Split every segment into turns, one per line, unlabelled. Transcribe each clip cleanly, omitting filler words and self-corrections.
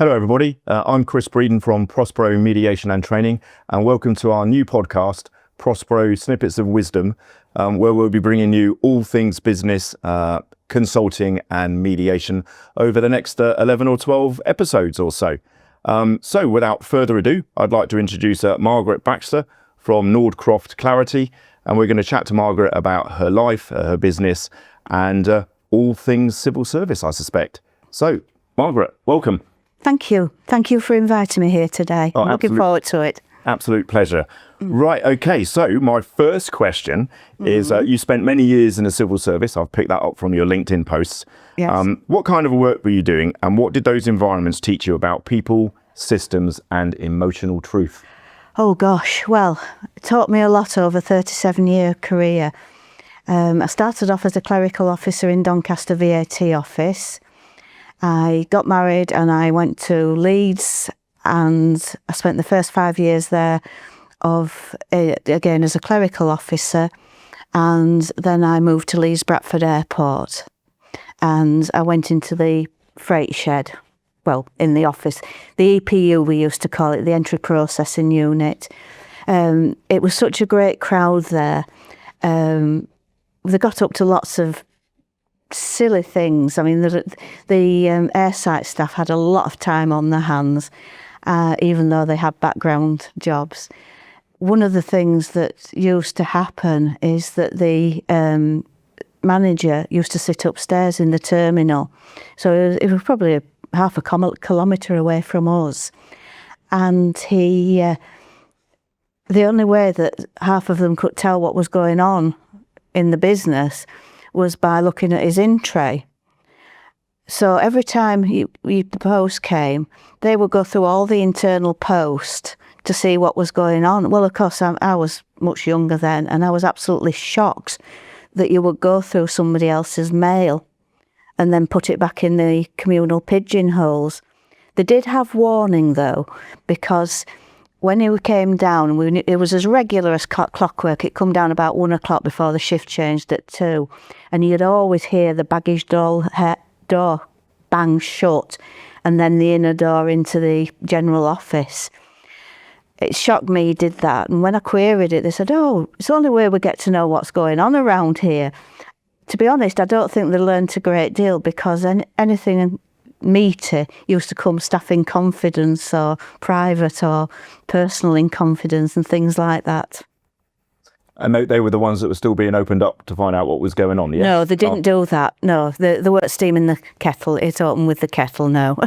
Hello everybody, I'm Chris Breeden from Prospero Mediation and Training, and welcome to our new podcast, Prospero Snippets of Wisdom, where we'll be bringing you all things business, consulting and mediation over the next 11 or 12 episodes or so. So without further ado, I'd like to introduce Margaret Baxter from Norcroft Clarity, and we're going to chat to Margaret about her life, her business, and all things civil service, I suspect. So, Margaret, welcome.
Thank you. Thank you for inviting me here today. I'm looking forward to it.
Absolute pleasure. Right, okay, so my first question is, you spent many years in the civil service. I've picked that up from your LinkedIn posts.
Yes.
What kind of work were you doing, and what did those environments teach you about people, systems and emotional truth?
Oh gosh, well, it taught me a lot over a 37-year career. I started off as a clerical officer in Doncaster VAT office. I got married and I went to Leeds, and I spent the first 5 years there again as a clerical officer, and then I moved to Leeds Bradford Airport and I went into the freight shed, well, in the office, the EPU we used to call it, the entry processing unit. It was such a great crowd there. They got up to lots of silly things. I mean, the airside staff had a lot of time on their hands, even though they had background jobs. One of the things that used to happen is that the manager used to sit upstairs in the terminal. So it was probably half a kilometre away from us. And the only way that half of them could tell what was going on in the business was by looking at his in-tray. So every time the post came, they would go through all the internal post to see what was going on. Well, of course, I was much younger then, and I was absolutely shocked that you would go through somebody else's mail and then put it back in the communal pigeonholes. They did have warning, though, because when he came down, it was as regular as clockwork. It come down about 1 o'clock before the shift changed at 2. And you'd always hear the baggage door bang shut, and then the inner door into the general office. It shocked me he did that. And when I queried it, they said, oh, it's the only way we get to know what's going on around here. To be honest, I don't think they learnt a great deal, because anything meaty used to come staff in confidence or private or personal in confidence and things like that.
And they were the ones that were still being opened up to find out what was going on, yes?
No, they didn't do that. No, they weren't steaming the kettle. It opened with the kettle, no.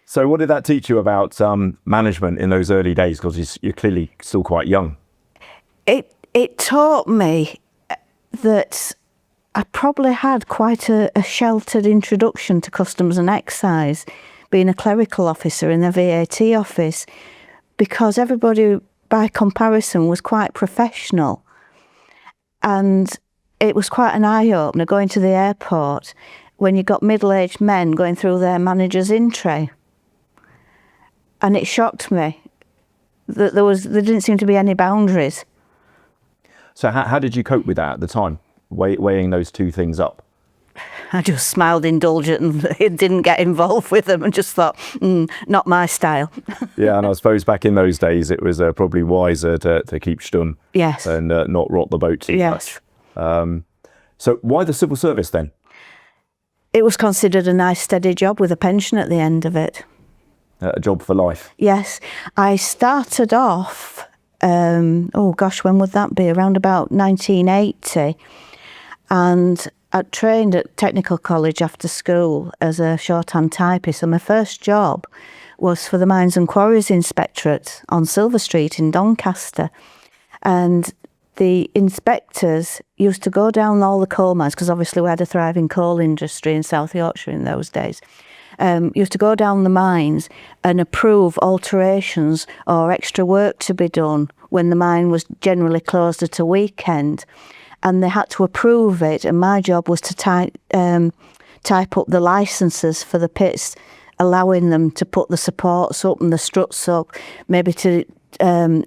So what did that teach you about management in those early days? Because you're clearly still quite young.
It taught me that I probably had quite a sheltered introduction to customs and excise, being a clerical officer in the VAT office, because everybody, by comparison, was quite professional. And it was quite an eye-opener going to the airport when you got middle-aged men going through their manager's in-tray. And it shocked me that there didn't seem to be any boundaries.
So how did you cope with that at the time, weighing those two things up?
I just smiled indulgent and didn't get involved with them, and just thought, not my style.
Yeah, and I suppose back in those days it was probably wiser to keep stum.
Yes.
And not rock the boat too much. So why the civil service then?
It was considered a nice steady job with a pension at the end of it.
A job for life?
Yes. I started off, when would that be? Around about 1980. And I trained at Technical College after school as a shorthand typist, and my first job was for the Mines and Quarries Inspectorate on Silver Street in Doncaster. And the inspectors used to go down all the coal mines, because obviously we had a thriving coal industry in South Yorkshire in those days. Used to go down the mines and approve alterations or extra work to be done when the mine was generally closed at a weekend. And they had to approve it, and my job was to type up the licenses for the pits, allowing them to put the supports up and the struts up, maybe to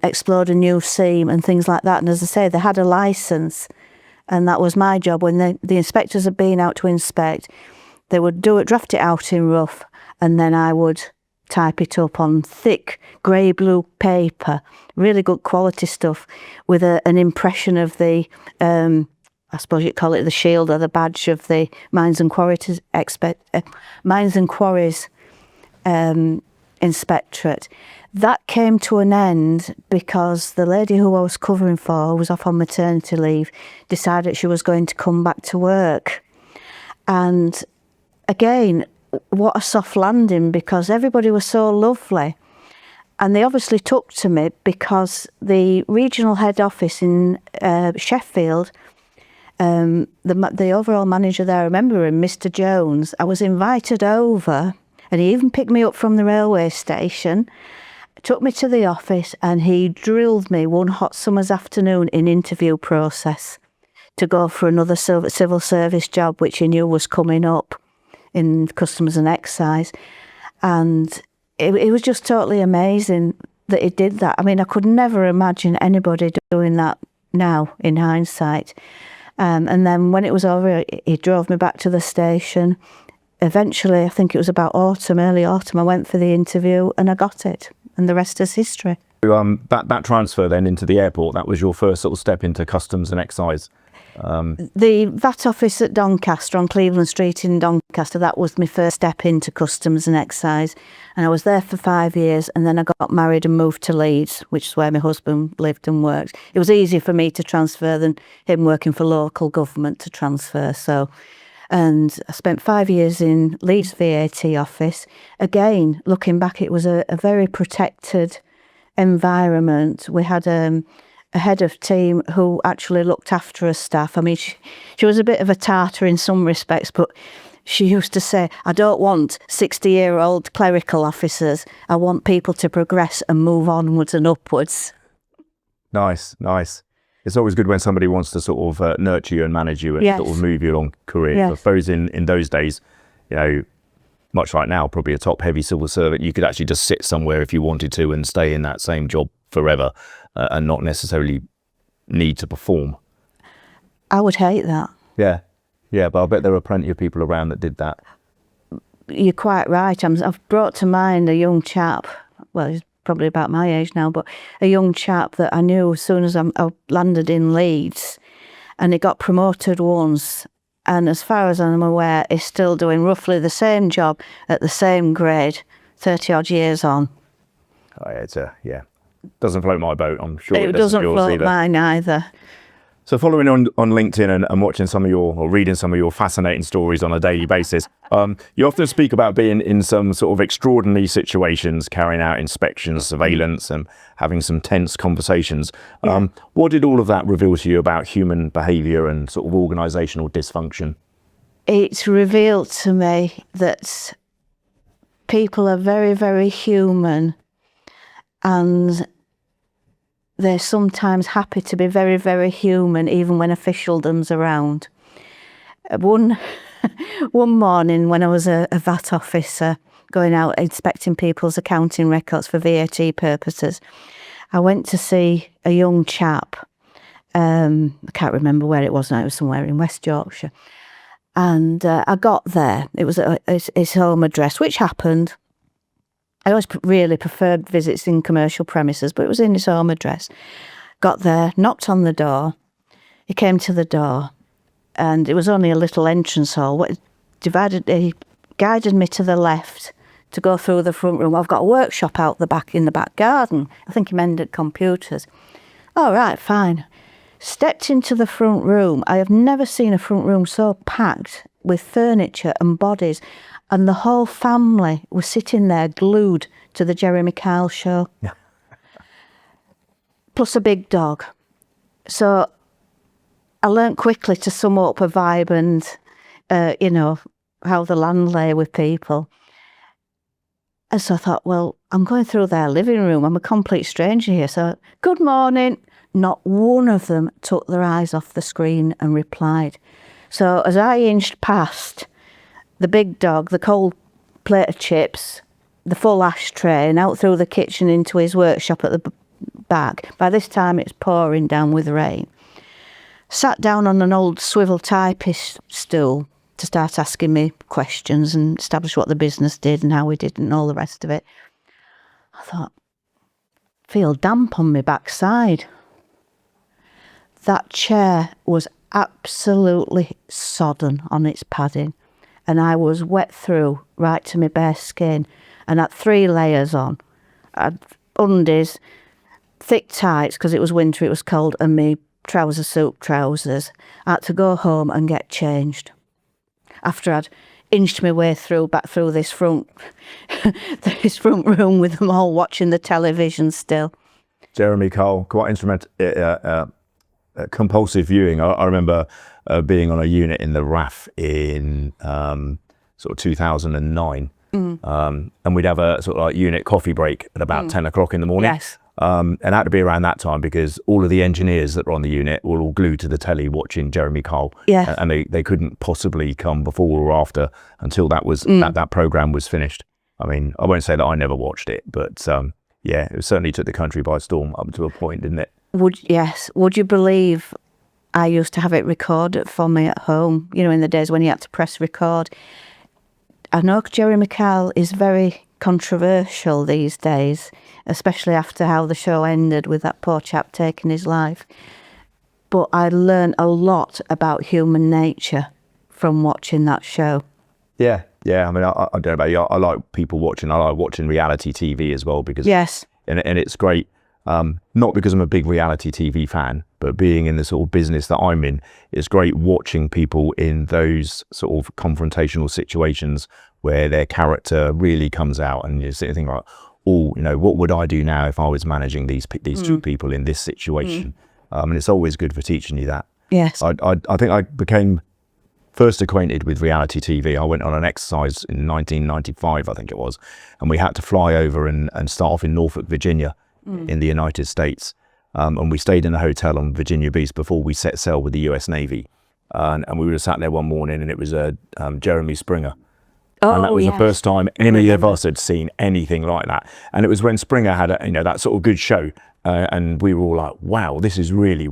explode a new seam and things like that. And as I say, they had a licence, and that was my job. When the inspectors had been out to inspect, they would draft it out in rough, and then I would type it up on thick grey-blue paper, really good quality stuff, with an impression of the, I suppose you'd call it the shield or the badge of the Mines and Quarries Inspectorate. That came to an end because the lady who I was covering for, who was off on maternity leave, decided she was going to come back to work. And again, what a soft landing, because everybody was so lovely. And they obviously took to me because the regional head office in Sheffield, the overall manager there, I remember him, Mr. Jones, I was invited over, and he even picked me up from the railway station, took me to the office, and he drilled me one hot summer's afternoon in interview process to go for another civil service job, which he knew was coming up in customs and excise. And it was just totally amazing that he did that. I mean, I could never imagine anybody doing that now in hindsight. And then when it was over, he drove me back to the station. Eventually, I think it was about early autumn, I went for the interview and I got it. And the rest is history.
That transfer then into the airport, that was your first sort of step into customs and excise?
The VAT office at Doncaster, on Cleveland Street in Doncaster, that was my first step into customs and excise. And I was there for 5 years, and then I got married and moved to Leeds, which is where my husband lived and worked. It was easier for me to transfer than him working for local government to transfer. And I spent 5 years in Leeds VAT office. Again, looking back, it was a very protected environment. We had a head of team who actually looked after her staff. I mean, she was a bit of a tartar in some respects, but she used to say, I don't want 60-year-old clerical officers. I want people to progress and move onwards and upwards.
Nice. It's always good when somebody wants to sort of nurture you and manage you and sort of move you along career.
Yes.
I suppose in those days, you know, much like now, probably a top heavy civil servant, you could actually just sit somewhere if you wanted to and stay in that same job forever and not necessarily need to perform.
I would hate that.
Yeah, but I bet there are plenty of people around that did that.
You're quite right. I've brought to mind a young chap, well, he's probably about my age now, but a young chap that I knew as soon as I landed in Leeds, and he got promoted once, and as far as I'm aware, is still doing roughly the same job at the same grade, 30 odd years on.
Oh, yeah, doesn't float my boat. I'm sure
it doesn't float
either.
Mine either.
So following on LinkedIn and watching or reading some of your fascinating stories on a daily basis, you often speak about being in some sort of extraordinary situations, carrying out inspections, surveillance, and having some tense conversations.
Yeah.
What did all of that reveal to you about human behaviour and sort of organisational dysfunction?
It's revealed to me that people are very, very human, and they're sometimes happy to be very, very human, even when officialdom's around. One morning when I was a VAT officer going out inspecting people's accounting records for VAT purposes, I went to see a young chap. I can't remember where it was now, it was somewhere in West Yorkshire. And I got there, it was at his home address, which happened. I always really preferred visits in commercial premises, but it was in his home address. Got there, knocked on the door. He came to the door, and it was only a little entrance hall. He guided me to the left to go through the front room. I've got a workshop out the back in the back garden. I think he mended computers. All right, fine. Stepped into the front room. I have never seen a front room so packed with furniture and bodies. And the whole family was sitting there glued to the Jeremy Kyle show.
Yeah.
Plus a big dog. So I learnt quickly to sum up a vibe and, how the land lay with people. And so I thought, well, I'm going through their living room. I'm a complete stranger here. So, good morning. Not one of them took their eyes off the screen and replied. So as I inched past the big dog, the cold plate of chips, the full ashtray, and out through the kitchen into his workshop at the back. By this time it's pouring down with rain. Sat down on an old swivel typist stool to start asking me questions and establish what the business did and how we did and all the rest of it. I thought, feel damp on my backside. That chair was absolutely sodden on its padding, and I was wet through right to my bare skin, and had 3 layers on. I had undies, thick tights because it was winter, it was cold, and me trouser suit trousers. I had to go home and get changed after I'd inched my way back through this front room with them all watching the television still.
Jeremy Cole, quite compulsive viewing. I remember being on a unit in the RAF in sort of 2009, and we'd have a sort of like unit coffee break at about 10 o'clock in the morning.
Yes.
And it had to be around that time because all of the engineers that were on the unit were all glued to the telly watching Jeremy Cole.
Yes.
And they couldn't possibly come before or after until that was that programme was finished. I mean, I won't say that I never watched it, but yeah, it certainly took the country by storm up to a point, didn't it?
Would you believe I used to have it recorded for me at home, you know, in the days when you had to press record. I know Jeremy Cole is very controversial these days, especially after how the show ended with that poor chap taking his life. But I learned a lot about human nature from watching that show.
Yeah. I mean, I don't know about you. I like people watching. I like watching reality TV as well because
yes,
and it's great. Not because I'm a big reality TV fan, but being in the sort of business that I'm in, it's great watching people in those sort of confrontational situations where their character really comes out, and you sit and think like, oh, you know, what would I do now if I was managing these two people in this situation? And it's always good for teaching you that.
Yes.
I think I became first acquainted with reality TV. I went on an exercise in 1995, I think it was, and we had to fly over and start off in Norfolk, Virginia, in the United States. And we stayed in a hotel on Virginia Beach before we set sail with the US Navy. And we were sat there one morning, and it was Jeremy Springer.
Oh,
and that was
yes.
the first time any of us had seen anything like that. And it was when Springer had that sort of good show. And we were all like, wow, this is really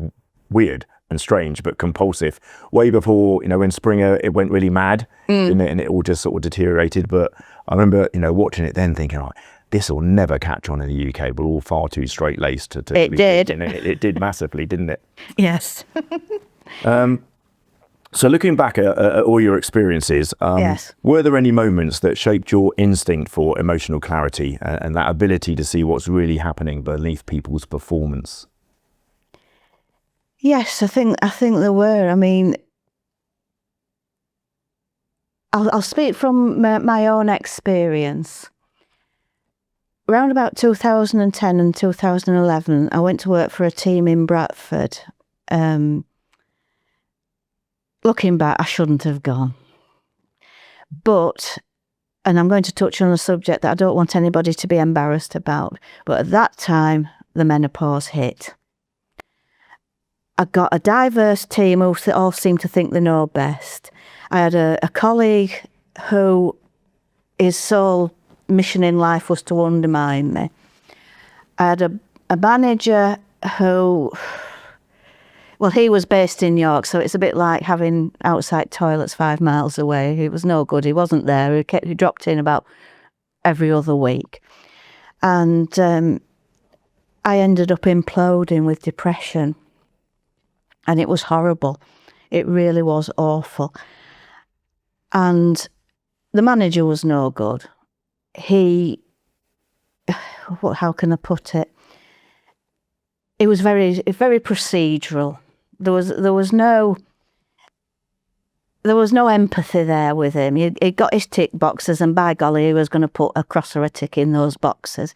weird and strange, but compulsive. Way before, when Springer, it went really mad, and it all just sort of deteriorated. But I remember, watching it then thinking, like, this will never catch on in the UK. We're all far too straight-laced to
it did.
It did massively, didn't it?
Yes.
So looking back at all your experiences,
yes.
Were there any moments that shaped your instinct for emotional clarity and that ability to see what's really happening beneath people's performance?
Yes, I think there were. I mean, I'll speak from my own experience. Around about 2010 and 2011, I went to work for a team in Bradford. Looking back, I shouldn't have gone. But, and I'm going to touch on a subject that I don't want anybody to be embarrassed about, but at that time, the menopause hit. I got a diverse team who all seemed to think they know best. I had a colleague who his sole mission in life was to undermine me. I had a manager who, well, he was based in York, so it's a bit like having outside toilets 5 miles away. He was no good. He wasn't there. He dropped in about every other week. And I ended up imploding with depression. And it was horrible. It really was awful. And the manager was no good. How can I put it? It was very procedural. There was no empathy there with him. He got his tick boxes, and by golly, he was going to put a cross or a tick in those boxes.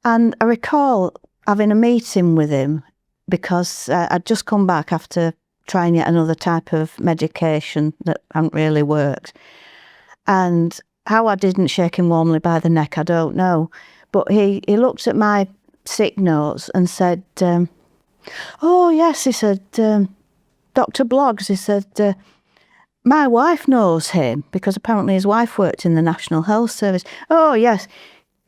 And I recall having a meeting with him because I'd just come back after trying yet another type of medication that hadn't really worked. And how I didn't shake him warmly by the neck, I don't know. But he looked at my sick notes and said, oh, yes, he said, Dr. Bloggs, he said, my wife knows him, because apparently his wife worked in the National Health Service. Oh, yes,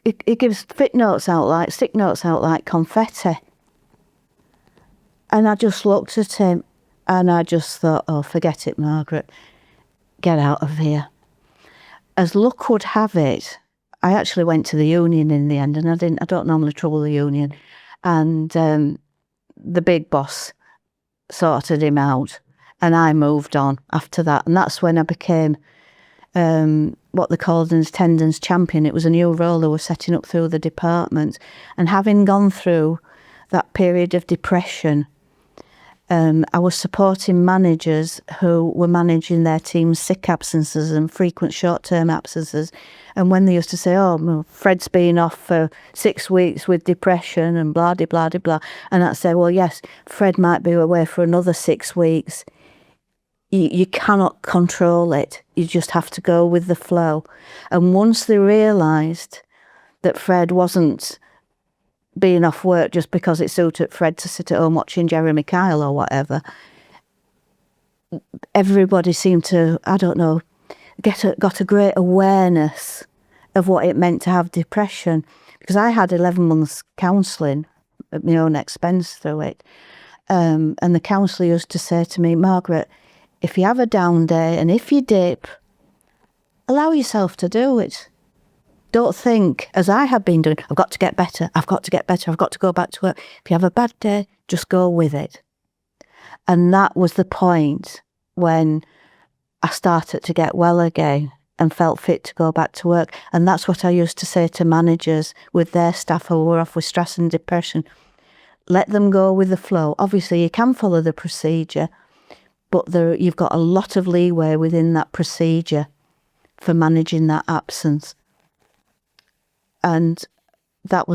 he gives sick notes out like confetti. And I just looked at him and I just thought, oh, forget it, Margaret. get out of here. As luck would have it, I actually went to the union in the end, and I don't normally trouble the union. And the big boss sorted him out, and I moved on after that. And that's when I became what they called an attendance champion. It was a new role they were setting up through the department. And having gone through that period of depression, I was supporting managers who were managing their team's sick absences and frequent short-term absences. And when they used to say, oh, well, Fred's been off for 6 weeks with depression and blah, de blah, de blah. And I'd say, well, yes, Fred might be away for another 6 weeks. You cannot control it. You just have to go with the flow. And once they realised that Fred wasn't being off work just because it suited Fred to sit at home watching Jeremy Kyle or whatever, everybody seemed to, I don't know, got a great awareness of what it meant to have depression, because I had 11 months counselling at my own expense through it. And the counsellor used to say to me, Margaret, if you have a down day and if you dip, allow yourself to do it. Don't think, as I have been doing, I've got to get better, I've got to get better, I've got to go back to work. If you have a bad day, just go with it. And that was the point when I started to get well again and felt fit to go back to work. And that's what I used to say to managers with their staff who were off with stress and depression. Let them go with the flow. Obviously, you can follow the procedure, but you've got a lot of leeway within that procedure for managing that absence. And that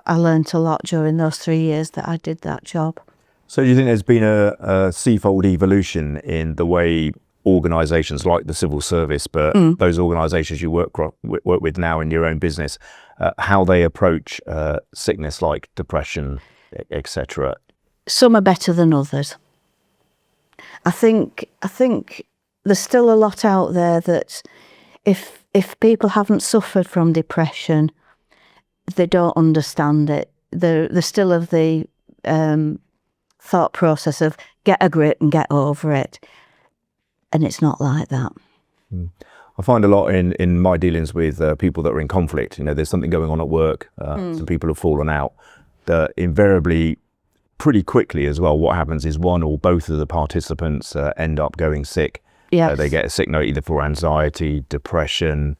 I learnt a lot during those 3 years that I did that job.
So do you think there's been a seafold evolution in the way organisations like the civil service, but those organisations you work with now in your own business, how they approach sickness like depression, etc.?
Some are better than others. I think there's still a lot out there that if people haven't suffered from depression, they don't understand it. They're still of the thought process of get a grip and get over it. And it's not like that.
I find a lot in my dealings with people that are in conflict, there's something going on at work, some people have fallen out, that invariably, pretty quickly as well, what happens is one or both of the participants end up going sick.
Yes.
They get a sick note either for anxiety, depression,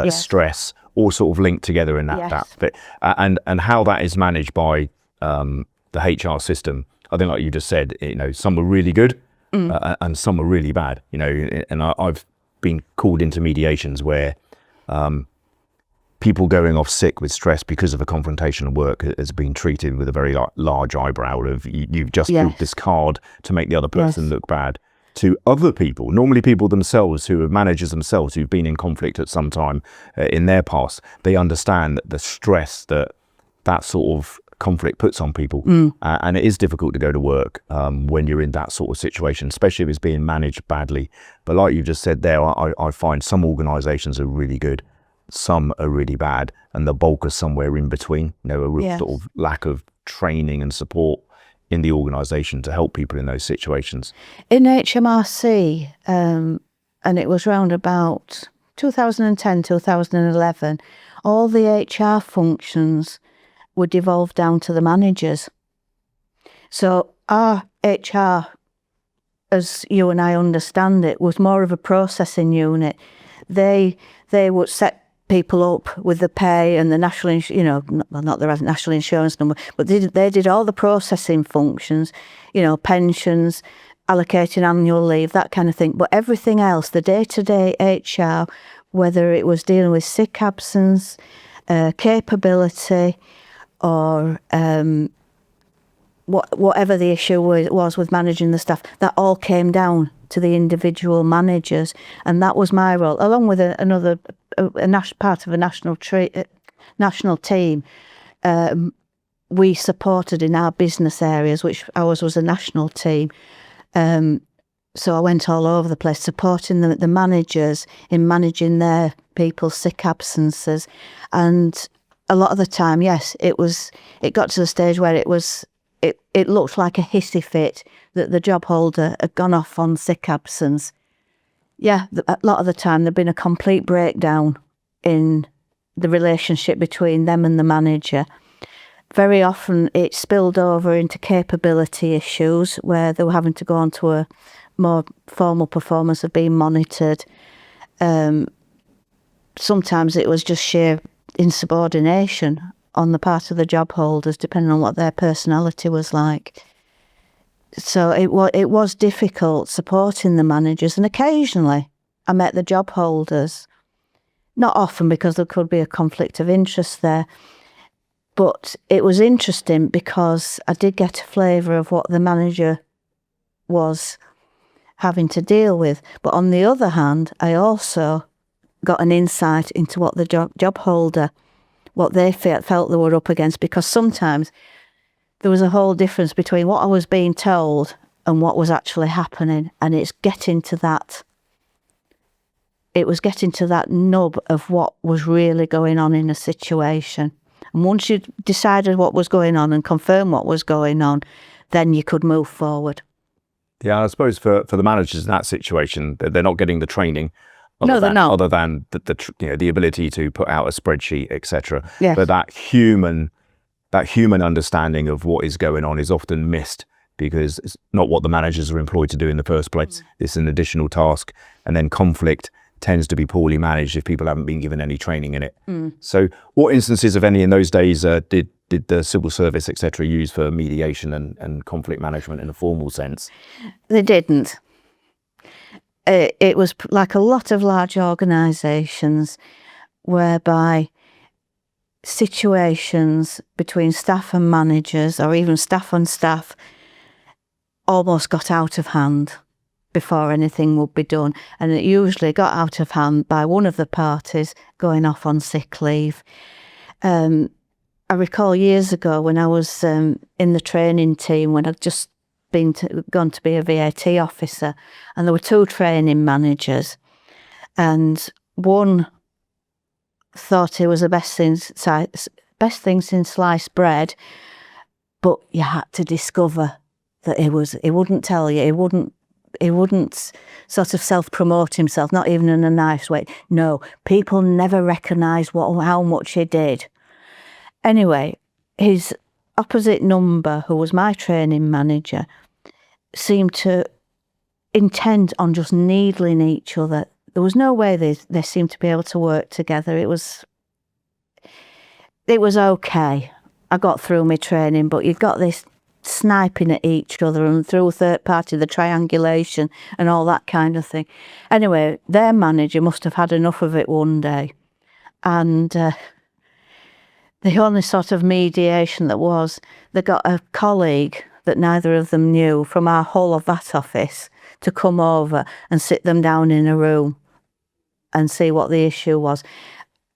stress, all sort of linked together in that bit. And how that is managed by the HR system, I think like you just said, some are really good and some are really bad, and I've been called into mediations where people going off sick with stress because of a confrontation at work has been treated with a very large eyebrow of you've just built this card to make the other person look bad. To other people, normally people themselves who are managers themselves who've been in conflict at some time in their past, they understand the stress that sort of conflict puts on people. And it is difficult to go to work when you're in that sort of situation, especially if it's being managed badly. But like you just said there, I find some organisations are really good, some are really bad, and the bulk are somewhere in between. A real sort of lack of training and support in the organisation to help people in those situations.
In HMRC, and it was round about 2010, 2011, all the HR functions were devolved down to the managers. So our HR, as you and I understand it, was more of a processing unit. They would set people up with the pay and the national, not the national insurance number, but they did all the processing functions, pensions, allocating annual leave, that kind of thing. But everything else, the day-to-day HR, whether it was dealing with sick absence, capability, or whatever the issue was with managing the staff, that all came down to the individual managers, and that was my role, along with another part of a national team. We supported in our business areas, which ours was a national team. So I went all over the place supporting the managers in managing their people's sick absences, and a lot of the time, yes, it got to the stage where it looked like a hissy fit that the job holder had gone off on sick absence. Yeah, a lot of the time there'd been a complete breakdown in the relationship between them and the manager. Very often it spilled over into capability issues where they were having to go on to a more formal performance of being monitored. Sometimes it was just sheer insubordination on the part of the job holders, depending on what their personality was like. So it was difficult supporting the managers, and occasionally I met the job holders. Not often, because there could be a conflict of interest there. But it was interesting because I did get a flavour of what the manager was having to deal with. But on the other hand, I also got an insight into what the job holder, what they felt they were up against, because sometimes there was a whole difference between what I was being told and what was actually happening. And it was getting to that nub of what was really going on in a situation. And once you decided what was going on and confirmed what was going on, then you could move forward.
Yeah, I suppose for the managers in that situation, they're not getting the training.
No, they're not.
Other than the ability to put out a spreadsheet, etc.
Yes.
But that human understanding of what is going on is often missed, because it's not what the managers are employed to do in the first place. It's an additional task, and then conflict tends to be poorly managed if people haven't been given any training in it. So what instances, if any, in those days did the civil service, etc., use for mediation and conflict management in a formal sense?
They didn't. It was like a lot of large organisations whereby situations between staff and managers, or even staff on staff, almost got out of hand before anything would be done. And it usually got out of hand by one of the parties going off on sick leave. I recall years ago when I was in the training team, when I'd just gone to be a VAT officer, and there were 2 training managers, and one thought it was the best thing since sliced bread, but you had to discover that he wouldn't tell you, he wouldn't sort of self-promote himself, not even in a nice way. No, people never recognised how much he did. Anyway, his opposite number, who was my training manager, seemed to intend on just needling each other. There was no way they seemed to be able to work together. It was okay. I got through my training, but you've got this sniping at each other, and through third party, the triangulation and all that kind of thing. Anyway, their manager must have had enough of it one day, and the only sort of mediation that was, they got a colleague that neither of them knew from our whole of that office to come over and sit them down in a room and see what the issue was.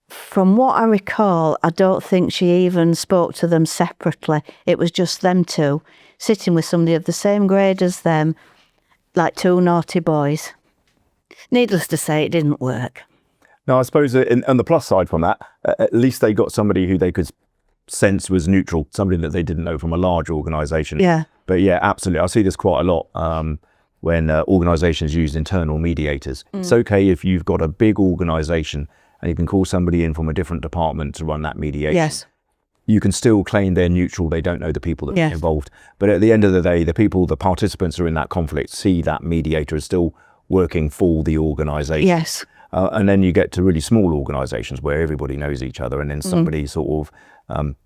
From what I recall, I don't think she even spoke to them separately. It was just them 2 sitting with somebody of the same grade as them, like 2 naughty boys. Needless to say, it didn't work.
Now, I suppose on the plus side from that, at least they got somebody who they could sense was neutral, somebody that they didn't know from a large organisation.
Yeah.
But yeah, absolutely. I see this quite a lot when organisations use internal mediators. It's okay if you've got a big organisation and you can call somebody in from a different department to run that mediation.
Yes.
You can still claim they're neutral. They don't know the people that are involved. But at the end of the day, the participants who are in that conflict see that mediator is still working for the organisation.
Yes.
And then you get to really small organisations where everybody knows each other, and then somebody sort of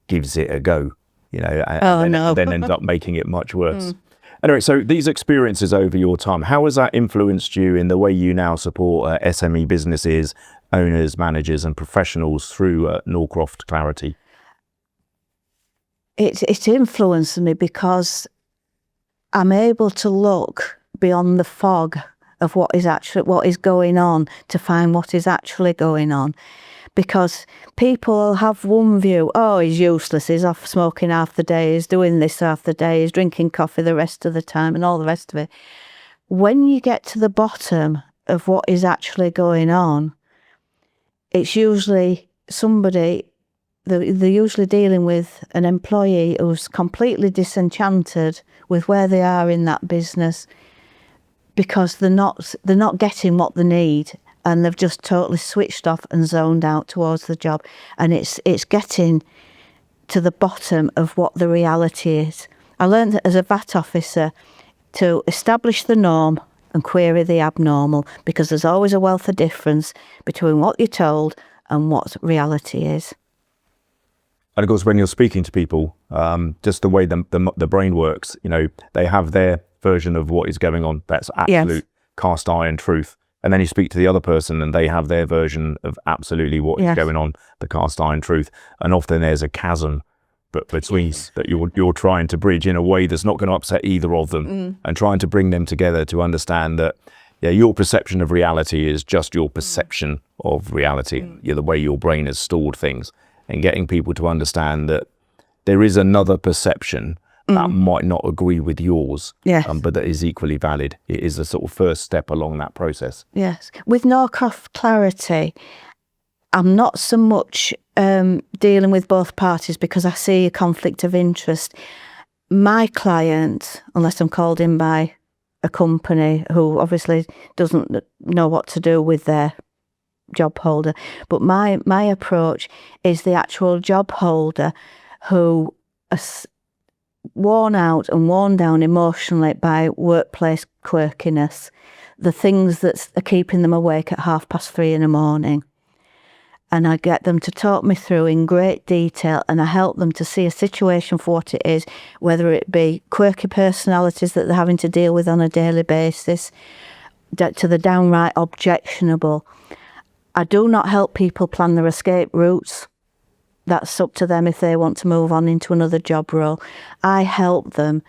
gives it a go, and then ends up making it much worse. Anyway, so these experiences over your time, how has that influenced you in the way you now support SME businesses, owners, managers and professionals through Norcroft Clarity?
It influenced me because I'm able to look beyond the fog of what is going on to find what is actually going on. Because people have one view, oh, he's useless, he's off smoking half the day, he's doing this half the day, he's drinking coffee the rest of the time and all the rest of it. When you get to the bottom of what is actually going on, it's usually somebody, they're usually dealing with an employee who's completely disenchanted with where they are in that business, because they're not getting what they need, and they've just totally switched off and zoned out towards the job. And it's getting to the bottom of what the reality is. I learned that as a VAT officer to establish the norm and query the abnormal, because there's always a wealth of difference between what you're told and what reality is.
And of course, when you're speaking to people, just the way the brain works, they have their version of what is going on. That's absolute cast iron truth. And then you speak to the other person and they have their version of absolutely what is going on, the cast iron truth. And often there's a chasm between that you're trying to bridge in a way that's not going to upset either of them, and trying to bring them together to understand that, your perception of reality is just your perception of reality, the way your brain has stored things, and getting people to understand that there is another perception that might not agree with yours, but that is equally valid. It is a sort of first step along that process.
Yes. With Norcroft Clarity, I'm not so much dealing with both parties because I see a conflict of interest. My client, unless I'm called in by a company who obviously doesn't know what to do with their job holder, but my approach is the actual job holder who is worn out and worn down emotionally by workplace quirkiness, the things that are keeping them awake at 3:30 in the morning. And I get them to talk me through in great detail, and I help them to see a situation for what it is, whether it be quirky personalities that they're having to deal with on a daily basis, to the downright objectionable. I do not help people plan their escape routes. That's up to them if they want to move on into another job role. I help them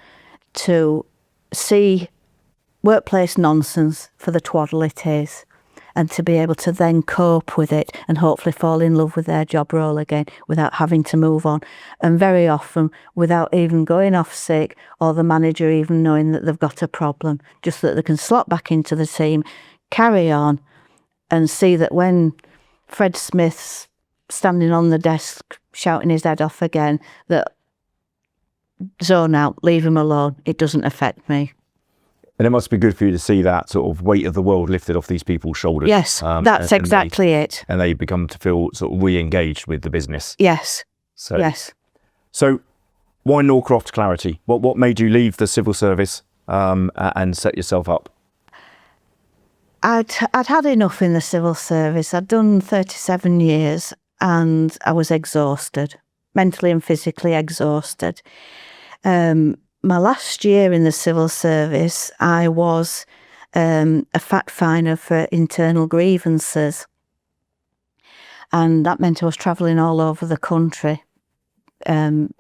to see workplace nonsense for the twaddle it is, and to be able to then cope with it and hopefully fall in love with their job role again without having to move on. And very often without even going off sick or the manager even knowing that they've got a problem, just that they can slot back into the team, carry on, and see that when Fred Smith's standing on the desk shouting his head off again, that zone out, leave him alone, it doesn't affect me.
And it must be good for you to see that sort of weight of the world lifted off these people's shoulders.
Yes, that's exactly it.
And they become to feel sort of re-engaged with the business.
Yes,
yes. So why Norcroft Clarity? What made you leave the civil service and set yourself up?
I'd had enough in the civil service. I'd done 37 years and I was exhausted, mentally and physically exhausted. My last year in the civil service, I was a fact finder for internal grievances. And that meant I was travelling all over the country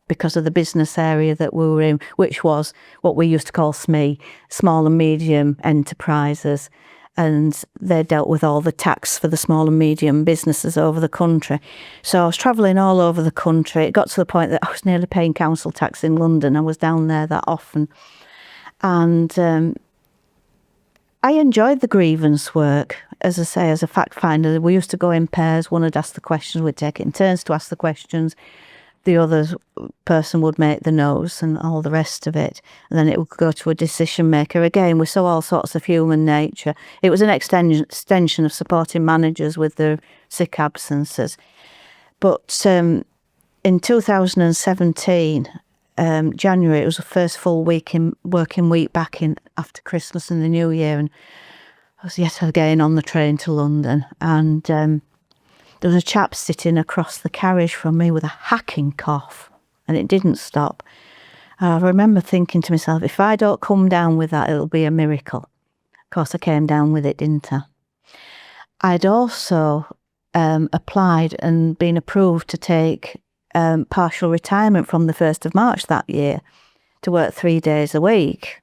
because of the business area that we were in, which was what we used to call SME, small and medium enterprises. And they dealt with all the tax for the small and medium businesses over the country. So I was travelling all over the country. It got to the point that I was nearly paying council tax in London. I was down there that often. And I enjoyed the grievance work. As I say, as a fact finder, we used to go in pairs. One would ask the questions, we'd take it in turns to ask the questions. The other person would make the notes and all the rest of it. And then it would go to a decision maker. Again, we saw all sorts of human nature. It was an extension of supporting managers with their sick absences. But in 2017, January, it was the first full working week back in after Christmas and the New Year. And I was yet again on the train to London. And there was a chap sitting across the carriage from me with a hacking cough, and it didn't stop. I remember thinking to myself, if I don't come down with that, it'll be a miracle. Of course, I came down with it, didn't I? I'd also applied and been approved to take partial retirement from the 1st of March that year to work 3 days a week.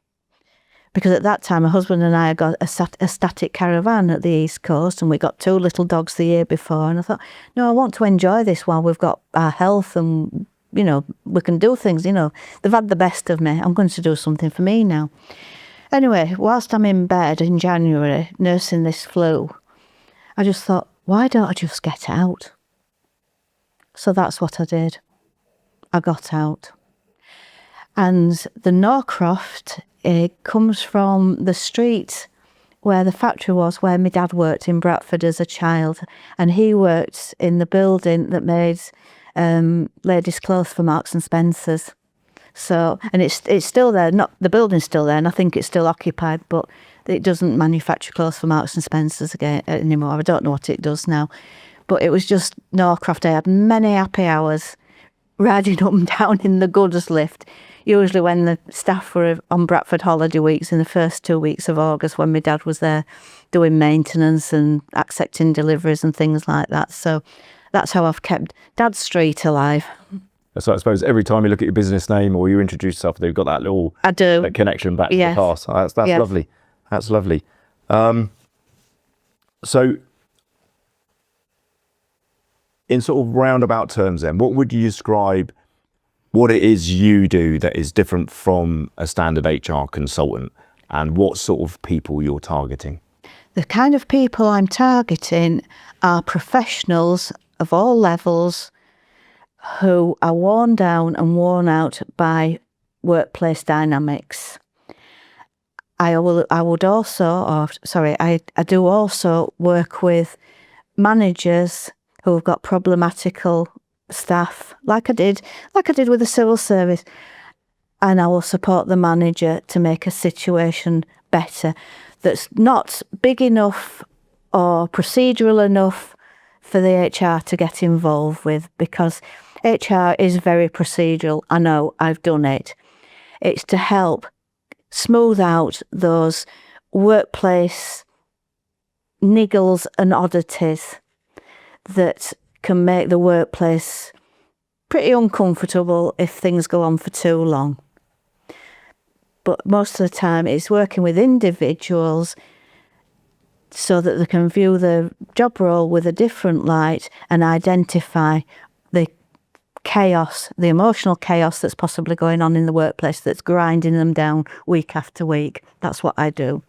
Because at that time, my husband and I had got a static caravan at the East Coast, and we got 2 little dogs the year before. And I thought, no, I want to enjoy this while we've got our health and, we can do things, They've had the best of me. I'm going to do something for me now. Anyway, whilst I'm in bed in January, nursing this flu, I just thought, why don't I just get out? So that's what I did. I got out. And the Norcroft, it comes from the street where the factory was, where my dad worked in Bradford as a child, and he worked in the building that made ladies' clothes for Marks and Spencer's. So, and it's still there. Not the building's still there, and I think it's still occupied, but it doesn't manufacture clothes for Marks and Spencer's again anymore. I don't know what it does now, but it was just Norcroft. I had many happy hours riding up and down in the gooders lift. Usually when the staff were on Bradford holiday weeks in the first 2 weeks of August, when my dad was there doing maintenance and accepting deliveries and things like that. So that's how I've kept Dad's Street alive.
So I suppose every time you look at your business name or you introduce yourself, they've got that little that connection back to the past. That's lovely. That's lovely. So in sort of roundabout terms then, what would you describe what it is you do that is different from a standard HR consultant, and what sort of people you're targeting?
The kind of people I'm targeting are professionals of all levels who are worn down and worn out by workplace dynamics. I do also work with managers who have got problematical staff, like I did with the civil service, and I will support the manager to make a situation better that's not big enough or procedural enough for the HR to get involved with, because HR is very procedural. I know, I've done it. It's to help smooth out those workplace niggles and oddities that can make the workplace pretty uncomfortable if things go on for too long. But most of the time it's working with individuals so that they can view the job role with a different light and identify the chaos, the emotional chaos that's possibly going on in the workplace that's grinding them down week after week. That's what I do.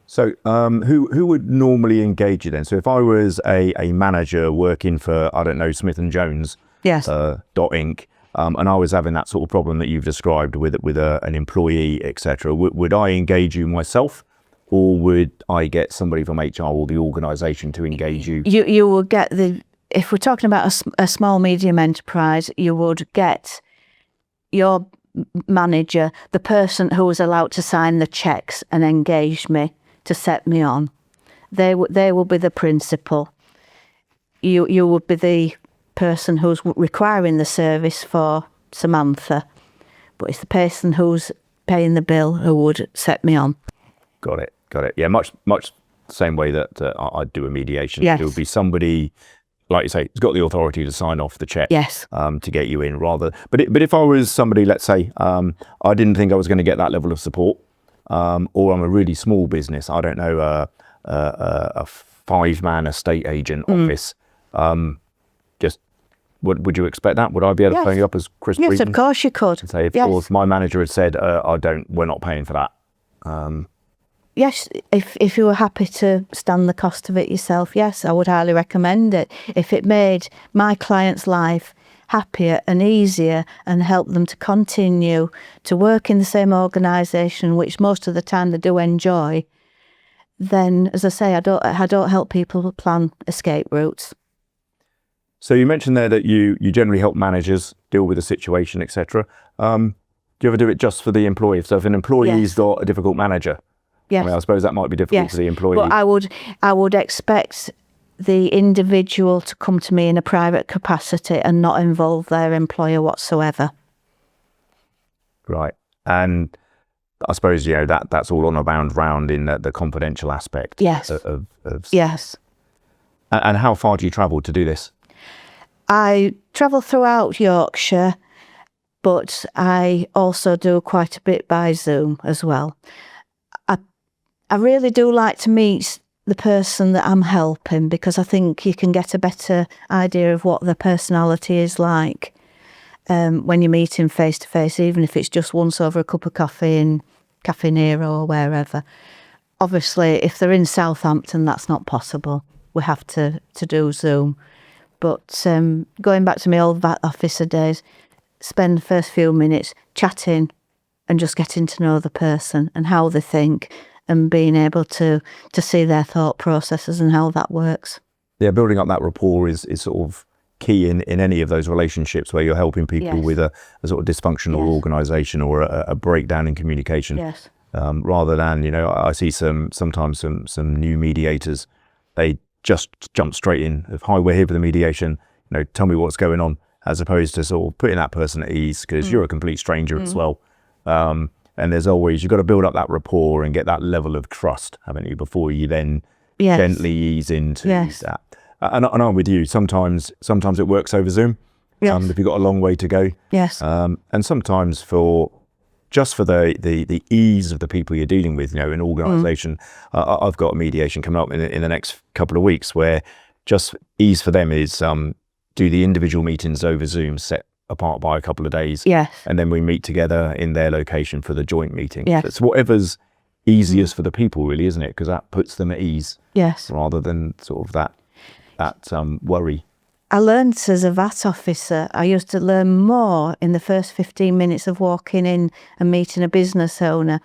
So who would normally engage you then? So if I was a manager working for, I don't know, Smith & Jones,
Yes.
Inc., and I was having that sort of problem that you've described with an employee, etc., would I engage you myself, or would I get somebody from HR or the organisation to engage you?
You will get if we're talking about a small medium enterprise, you would get your manager, the person who was allowed to sign the checks and engage me to set me on. They will be the principal. You would be the person who's requiring the service for Samantha, but it's the person who's paying the bill who would set me on.
Got it. Yeah, much the same way that I'd do a mediation.
Yes.
It would be somebody, like you say, who's got the authority to sign off the check.
Yes.
To get you in, rather. But if I was somebody, let's say, I didn't think I was going to get that level of support, or I'm a really small business, I don't know, a 5-man estate agent office. Would you expect that? Would I be able to phone you up as Chris Breeden?
Yes, of course you could.
And say, if my manager had said, we're not paying for that.
Yes, if you were happy to stand the cost of it yourself, yes, I would highly recommend it. If it made my client's life happier and easier and helped them to continue to work in the same organisation, which most of the time they do enjoy, then, as I say, I don't help people plan escape routes.
So you mentioned there that you generally help managers deal with the situation, etc. Do you ever do it just for the employee? So if an employee's got a difficult manager,
yes.
I suppose that might be difficult for the employee.
But I would expect the individual to come to me in a private capacity and not involve their employer whatsoever.
Right. And I suppose, that's all on a bound round in the confidential aspect.
Yes. Yes.
And how far do you travel to do this?
I travel throughout Yorkshire, but I also do quite a bit by Zoom as well. I really do like to meet the person that I'm helping, because I think you can get a better idea of what their personality is like when you meet him face to face, even if it's just once over a cup of coffee in Cafe Nero or wherever. Obviously, if they're in Southampton, that's not possible. We have to do Zoom. But going back to my old officer days, spend the first few minutes chatting and just getting to know the person and how they think and being able to see their thought processes and how that works.
Yeah, building up that rapport is sort of key in any of those relationships where you're helping people
Yes.
with a sort of dysfunctional organisation or a breakdown in communication.
Yes.
Rather than, I see sometimes some new mediators, they just jump straight in of, hi, we're here for the mediation, tell me what's going on, as opposed to sort of putting that person at ease, because you're a complete stranger as well. And there's always, you've got to build up that rapport and get that level of trust, haven't you, before you then gently ease into that. And I'm with you. Sometimes it works over Zoom.
Yes.
If you've got a long way to go.
Yes.
And sometimes for the ease of the people you're dealing with, an organisation. I've got a mediation coming up in the next couple of weeks where just ease for them is do the individual meetings over Zoom, set apart by a couple of days.
Yes.
And then we meet together in their location for the joint meeting.
Yes.
It's whatever's easiest for the people, really, isn't it? Because that puts them at ease.
Yes.
Rather than sort of that worry.
I learned as a VAT officer, I used to learn more in the first 15 minutes of walking in and meeting a business owner.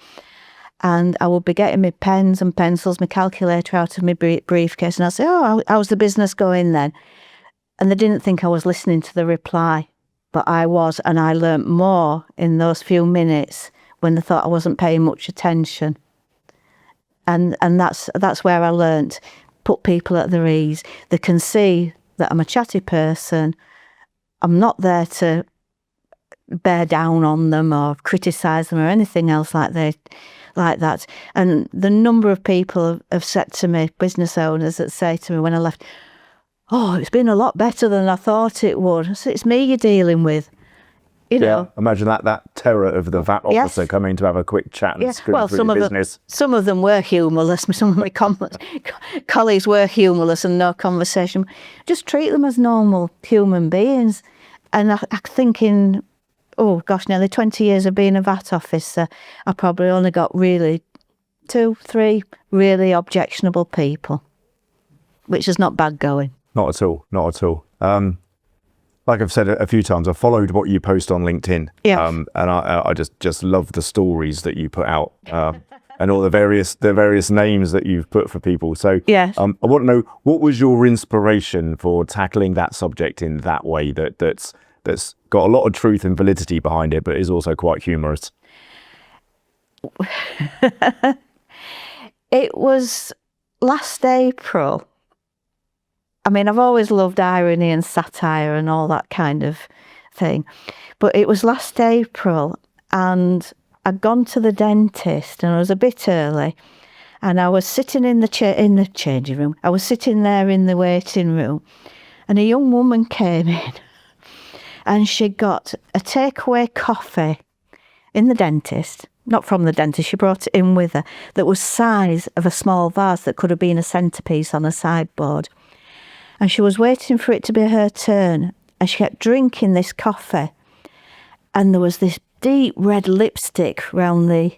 And I would be getting my pens and pencils, my calculator out of my briefcase, and I'd say, oh, how's the business going then? And they didn't think I was listening to the reply, but I was, and I learnt more in those few minutes when they thought I wasn't paying much attention. And that's where I learnt, put people at their ease. They can see that I'm a chatty person. I'm not there to bear down on them or criticise them or anything else like that. And the number of people have said to me, business owners that say to me when I left, oh, it's been a lot better than I thought it would. So it's me you're dealing with. You know.
Imagine that terror of the VAT officer coming to have a quick chat and screw through the business.
Some of them were humorless. Some of my colleagues were humorless and no conversation. Just treat them as normal human beings. And I think in, nearly 20 years of being a VAT officer, I probably only got really 2-3 really objectionable people, which is not bad going.
Not at all. Like I've said a few times, I've followed what you post on LinkedIn.
Yeah.
And I just love the stories that you put out and all the various names that you've put for people. So
yes.
I want to know, what was your inspiration for tackling that subject in that way that's got a lot of truth and validity behind it, but is also quite humorous?
It was last April. I mean, I've always loved irony and satire and all that kind of thing. But it was last April and I'd gone to the dentist and I was a bit early and I was sitting in the changing room. I was sitting there in the waiting room and a young woman came in and she got a takeaway coffee in the dentist, not from the dentist, she brought it in with her, that was size of a small vase that could have been a centrepiece on a sideboard. And she was waiting for it to be her turn. And she kept drinking this coffee. And there was this deep red lipstick round the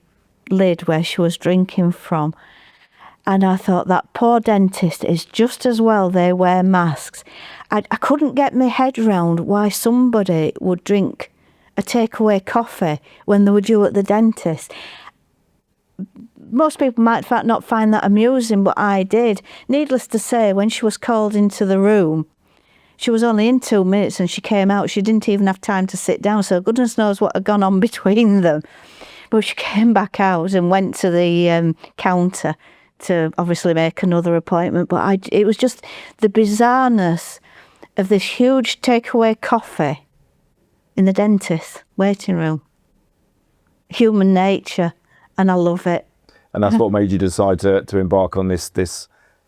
lid where she was drinking from. And I thought, that poor dentist is just as well they wear masks. I couldn't get my head round why somebody would drink a takeaway coffee when they were due at the dentist. Most people might not find that amusing, but I did. Needless to say, when she was called into the room, she was only in 2 minutes and she came out. She didn't even have time to sit down, so goodness knows what had gone on between them. But she came back out and went to the counter to obviously make another appointment. But it was just the bizarreness of this huge takeaway coffee in the dentist waiting room. Human nature, and I love it.
And that's what made you decide to embark on this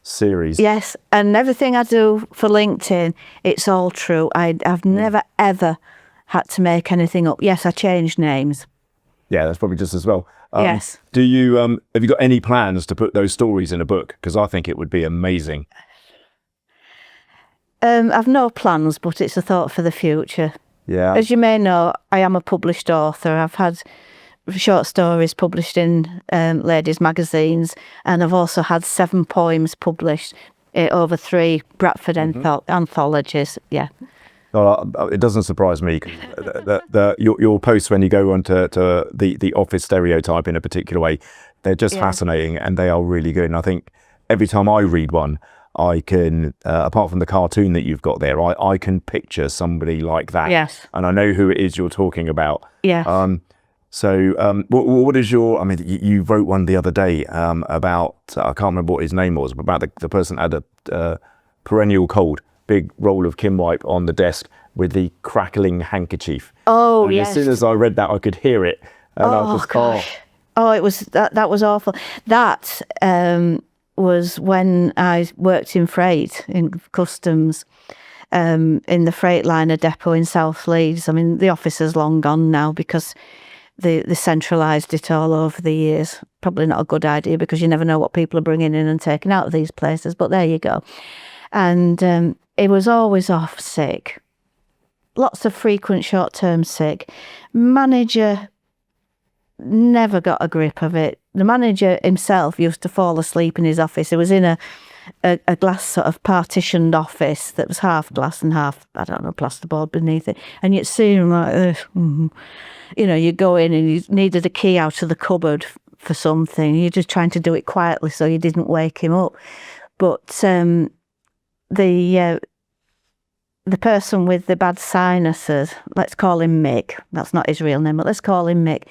series.
Yes, and everything I do for LinkedIn, it's all true. I've never, ever had to make anything up. Yes, I changed names.
Yeah, that's probably just as well.
Yes.
Do you have you got any plans to put those stories in a book? Because I think it would be amazing.
I've no plans, but it's a thought for the future.
Yeah.
As you may know, I am a published author. I've had short stories published in ladies' magazines, and I've also had 7 poems published over 3 Bradford anthologies. Yeah.
Well, it doesn't surprise me. Your posts when you go onto the office stereotype in a particular way, they're just fascinating, and they are really good. And I think every time I read one, I can, apart from the cartoon that you've got there, I can picture somebody like that.
Yes.
And I know who it is you're talking about.
Yes.
So what is your, I mean, you wrote one the other day about, I can't remember what his name was, but about the person had a perennial cold, big roll of Kim wipe on the desk with the crackling handkerchief.
Oh,
and
yes.
As soon as I read that, I could hear it. And I was just,
gosh. Oh, it was, that was awful. That was when I worked in freight, in customs, in the Freightliner depot in South Leeds. I mean, the office is long gone now because they centralised it all over the years. Probably not a good idea because you never know what people are bringing in and taking out of these places, but there you go. And it was always off sick. Lots of frequent short-term sick. Manager never got a grip of it. The manager himself used to fall asleep in his office. It was in a glass sort of partitioned office that was half glass and half, I don't know, plasterboard beneath it. And you'd see him like, you know, you go in and you needed a key out of the cupboard for something. You're just trying to do it quietly so you didn't wake him up. But the person with the bad sinuses, let's call him Mick. That's not his real name, but let's call him Mick.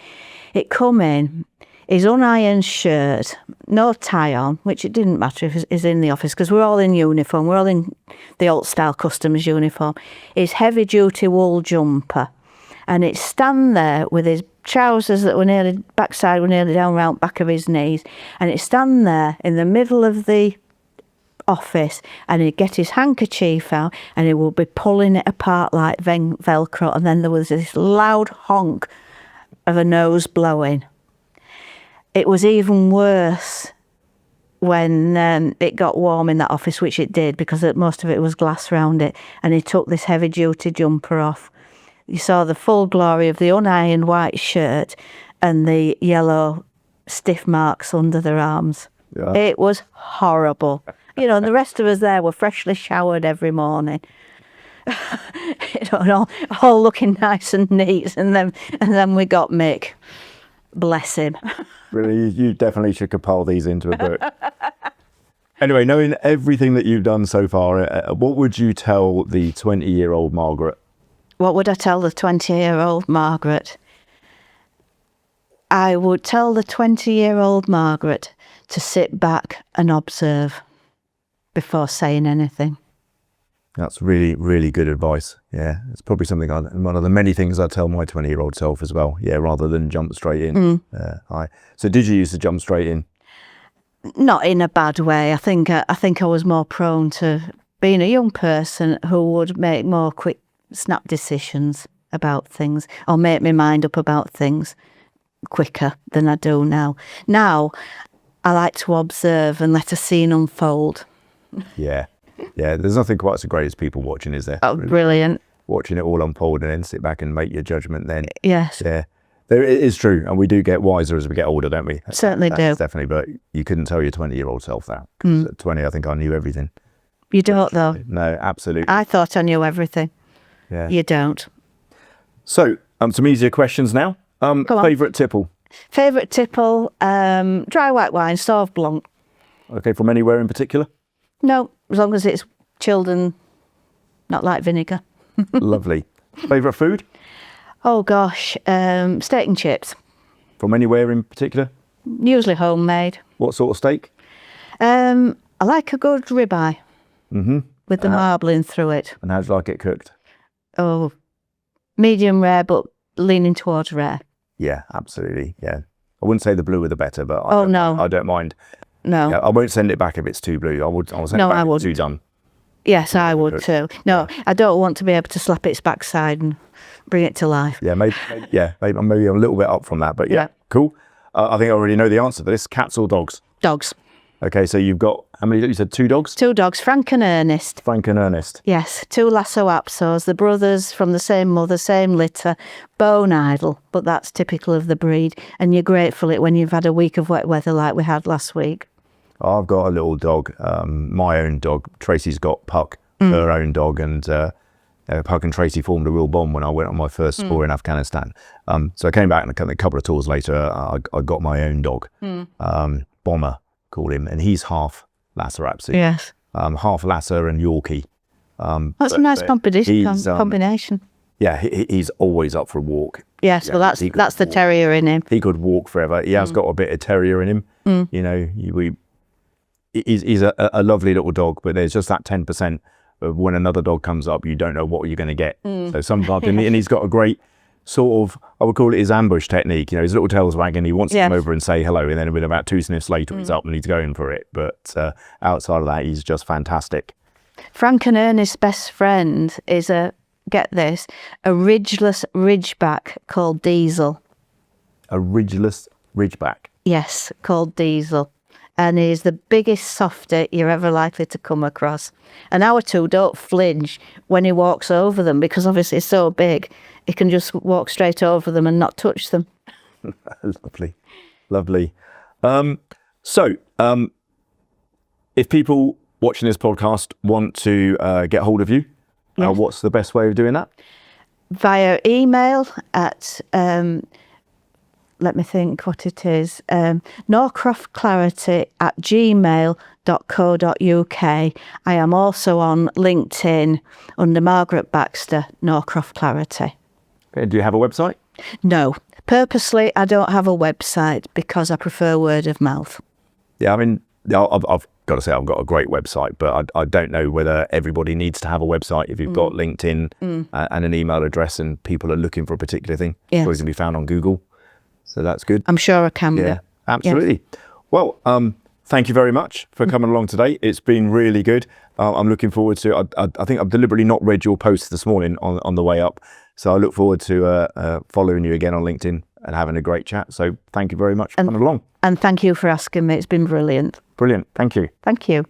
It come in, his unironed shirt, no tie on, which it didn't matter if he's in the office because we're all in uniform. We're all in the old style customs uniform. His heavy duty wool jumper, and it stand there with his trousers that were backside were nearly down round back of his knees, and it stand there in the middle of the office, and he'd get his handkerchief out and he would be pulling it apart like Velcro, and then there was this loud honk of a nose blowing. It was even worse when it got warm in that office, which it did because most of it was glass round it, and he took this heavy duty jumper off. You saw the full glory of the unironed white shirt and the yellow stiff marks under their arms. Yeah. It was horrible. You know, and the rest of us there were freshly showered every morning. You know, all looking nice and neat, and then we got Mick. Bless him.
Really, you definitely should compile these into a book. Anyway, knowing everything that you've done so far, what would you tell the 20-year-old Margaret?
What would I tell the 20-year-old Margaret? I would tell the 20-year-old Margaret to sit back and observe before saying anything.
That's really, really good advice. Yeah, it's probably something one of the many things I tell my 20-year-old self as well. Yeah, rather than jump straight in. So did you used to jump straight in?
Not in a bad way. I think I was more prone to being a young person who would make more quick, snap decisions about things or make my mind up about things quicker than I do now. Now, I like to observe and let a scene unfold.
Yeah. Yeah, there's nothing quite so great as people watching, is there?
Oh, brilliant.
Watching it all unfold and then sit back and make your judgment then.
Yes.
Yeah. It is true. And we do get wiser as we get older, don't we?
Certainly do.
Definitely. But you couldn't tell your 20-year-old self that. 'Cause at 20, I think I knew everything.
You don't, though.
No, absolutely.
I thought I knew everything.
Yeah.
You don't.
So, some easier questions now.
Come on.
Favourite tipple?
Favourite tipple, dry white wine, Sauv Blanc.
Okay, from anywhere in particular?
No, as long as it's chilled and not like vinegar.
Lovely. Favourite food?
Oh gosh, steak and chips.
From anywhere in particular?
Usually homemade.
What sort of steak?
I like a good ribeye with the marbling through it.
And how do you like it cooked?
Oh, medium rare, but leaning towards rare.
Yeah, absolutely. Yeah, I wouldn't say the bluer the better, but
no,
I don't mind.
No,
yeah, I won't send it back if it's too blue. I'll send it back if it's too done.
Yes, I would too. No, I don't want to be able to slap its backside and bring it to life.
Yeah, maybe I'm a little bit up from that, but yeah. Cool. I think I already know the answer to this. Cats or dogs?
Dogs.
Okay, so you've got, how many, you said 2 dogs?
2 dogs, Frank and Ernest.
Frank and Ernest.
Yes, 2 Lhasa Apsos, the brothers from the same mother, same litter, bone idle, but that's typical of the breed, and you're grateful when you've had a week of wet weather like we had last week.
I've got a little dog, my own dog. Tracy's got Puck, her own dog, and Pug and Tracy formed a real bond when I went on my first tour in Afghanistan. So I came back, and a couple of tours later, I got my own dog, Bomber, call him, and he's half Lhasa Apso.
Yes.
Half Lhasa and Yorkie.
That's a nice combination.
Yeah, he's always up for a walk.
Yes,
Yeah,
well, that's the terrier in him.
He could walk forever. He has got a bit of terrier in him. You know, he's a lovely little dog, but there's just that 10% of when another dog comes up, you don't know what you're going to get. So sometimes, and he's got a great sort of, I would call it his ambush technique. You know, his little tail's wagging, he wants to come over and say hello, and then with about 2 sniffs later, he's up and he's going for it. But outside of that, he's just fantastic.
Frank and Ernest's best friend is get this, a ridgeless ridgeback called Diesel.
A ridgeless ridgeback?
Yes, called Diesel. And he's the biggest softy you're ever likely to come across. And our two don't flinch when he walks over them, because obviously it's so big, he can just walk straight over them and not touch them.
Lovely, lovely. So, if people watching this podcast want to get hold of you, what's the best way of doing that?
Via email at, let me think what it is, norcroftclarity@gmail.co.uk. I am also on LinkedIn under Margaret Baxter, Norcroft Clarity.
Okay, do you have a website?
No. Purposely, I don't have a website because I prefer word of mouth.
Yeah, I mean, I've got to say I've got a great website, but I don't know whether everybody needs to have a website. If you've got LinkedIn and an email address and people are looking for a particular thing, it's always going to be found on Google. So that's good.
I'm sure I can be.
Absolutely. Yes. Well, thank you very much for coming along today. It's been really good. I'm looking forward to it. I think I've deliberately not read your post this morning on the way up. So I look forward to following you again on LinkedIn and having a great chat. So thank you very much for coming along.
And thank you for asking me. It's been brilliant.
Brilliant. Thank you.
Thank you.